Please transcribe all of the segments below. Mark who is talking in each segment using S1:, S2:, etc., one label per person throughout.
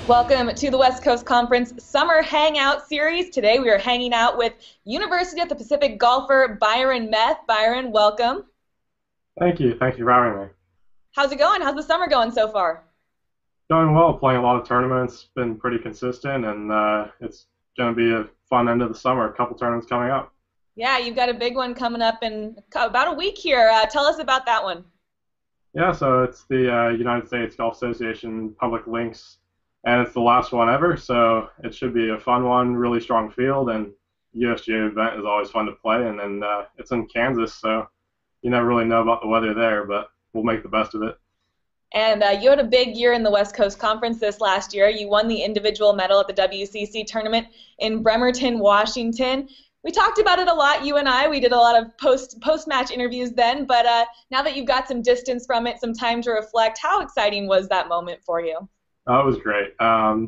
S1: Welcome to the West Coast Conference Summer Hangout Series. Today we are hanging out with University of the Pacific golfer Byron Meth. Byron, welcome.
S2: Thank you. Thank you for having me.
S1: How's it going? How's the summer going so far?
S2: Going well, playing a lot of tournaments, been pretty consistent, and it's going to be a fun end of the summer. A couple tournaments coming up.
S1: Yeah, you've got a big one coming up in about a week here. Tell us about that one.
S2: Yeah, so it's the United States Golf Association Public Links, and it's the last one ever, so it should be a fun one, really strong field, and USGA event is always fun to play, and then it's in Kansas, so you never really know about the weather there, but we'll make the best of it.
S1: And you had a big year in the West Coast Conference this last year. You won the individual medal at the WCC tournament in Bremerton, Washington. We talked about it a lot, you and I. We did a lot of post-match interviews then, but now that you've got some distance from it, some time to reflect, how exciting was that moment for you?
S2: Oh, it was great.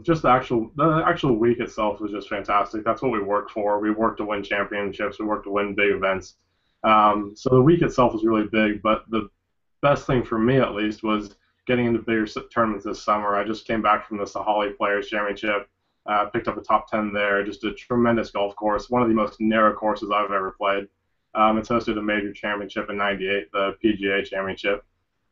S2: Just the actual week itself was just fantastic. That's what we worked for. We worked to win championships. We worked to win big events. So the week itself was really big, but the best thing for me at least was getting into bigger tournaments this summer. I just came back from the Sahali Players Championship, picked up a top 10 there, just a tremendous golf course, one of the most narrow courses I've ever played. It's hosted a major championship in '98, the PGA Championship.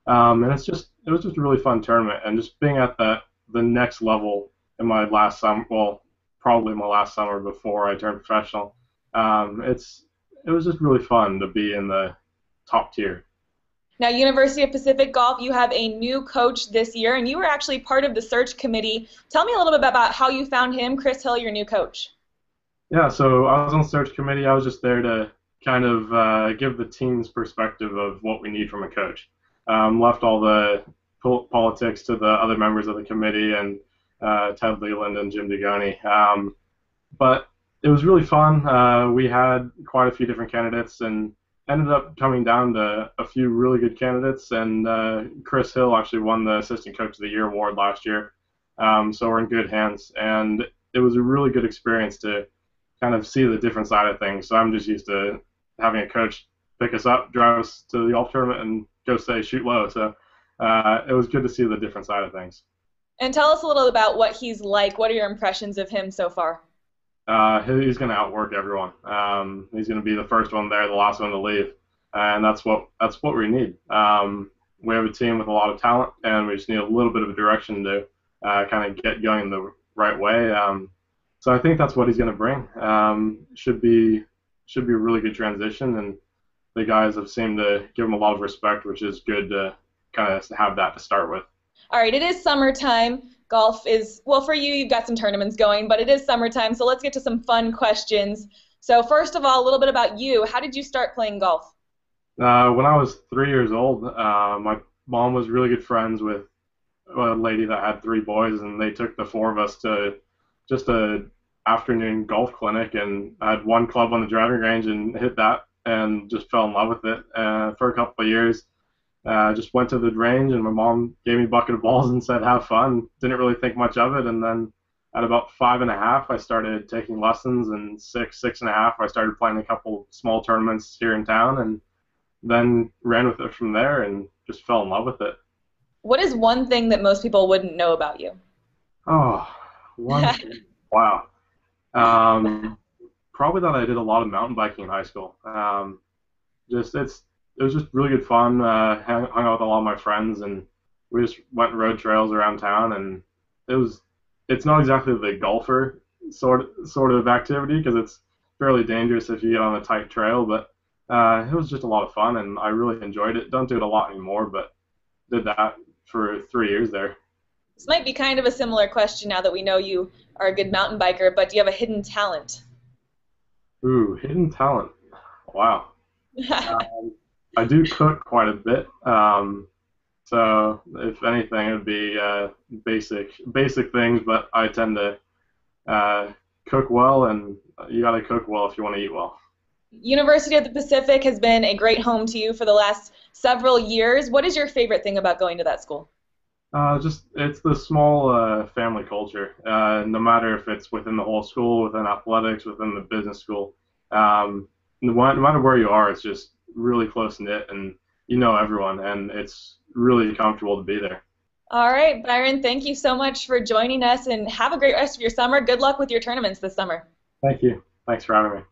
S2: And it was just a really fun tournament, and just being at the next level in my last summer, well, probably my last summer before I turned professional. It was just really fun to be in the top tier.
S1: Now, University of Pacific Golf, you have a new coach this year, and you were actually part of the search committee. Tell me a little bit about how you found him, Chris Hill, your new coach.
S2: Yeah, so I was on the search committee. I was just there to kind of give the team's perspective of what we need from a coach. Left all the politics to the other members of the committee and Ted Leland and Jim Degoni. But it was really fun. We had quite a few different candidates and ended up coming down to a few really good candidates. And Chris Hill actually won the Assistant Coach of the Year award last year. So we're in good hands. And it was a really good experience to kind of see the different side of things. So I'm just used to having a coach pick us up, drive us to the golf tournament, and go say shoot low. So it was good to see the different side of things.
S1: And tell us a little about what he's like. What are your impressions of him so far?
S2: He's going to outwork everyone. He's going to be the first one there, the last one to leave, and that's what we need. We have a team with a lot of talent, and we just need a little bit of a direction to kind of get going the right way. So I think that's what he's going to bring. Should be a really good transition, and the guys have seemed to give him a lot of respect, which is good to kind of have that to start with.
S1: All right, it is summertime. Golf is, well, for you, you've got some tournaments going, but it is summertime, so let's get to some fun questions. So first of all, a little bit about you. How did you start playing golf?
S2: When I was 3 years old, my mom was really good friends with a lady that had three boys, and they took the four of us to just a afternoon golf clinic, and I had one club on the driving range and hit that and just fell in love with it for a couple of years. Just went to the range, and my mom gave me a bucket of balls and said, have fun. Didn't really think much of it, and then at about 5.5, I started taking lessons, and 6.5, I started playing a couple small tournaments here in town, and then ran with it from there and just fell in love with it.
S1: What is one thing that most people wouldn't know about you?
S2: Oh, one thing. Wow. Probably that I did a lot of mountain biking in high school. It was just really good fun. Hung out with a lot of my friends, and we just went and rode trails around town. And it's not exactly the golfer sort of activity because it's fairly dangerous if you get on a tight trail. But it was just a lot of fun, and I really enjoyed it. Don't do it a lot anymore, but did that for 3 years there.
S1: This might be kind of a similar question now that we know you are a good mountain biker, but do you have a hidden talent?
S2: Ooh, hidden talent. Wow. I do cook quite a bit, so if anything, it would be basic things. But I tend to cook well, and you got to cook well if you want to eat well.
S1: University of the Pacific has been a great home to you for the last several years. What is your favorite thing about going to that school?
S2: It's the small family culture. No matter if it's within the whole school, within athletics, within the business school, no matter where you are, it's just really close knit, and you know everyone, and it's really comfortable to be there.
S1: All right, Byron, thank you so much for joining us, and have a great rest of your summer. Good luck with your tournaments this summer.
S2: Thank you. Thanks for having me.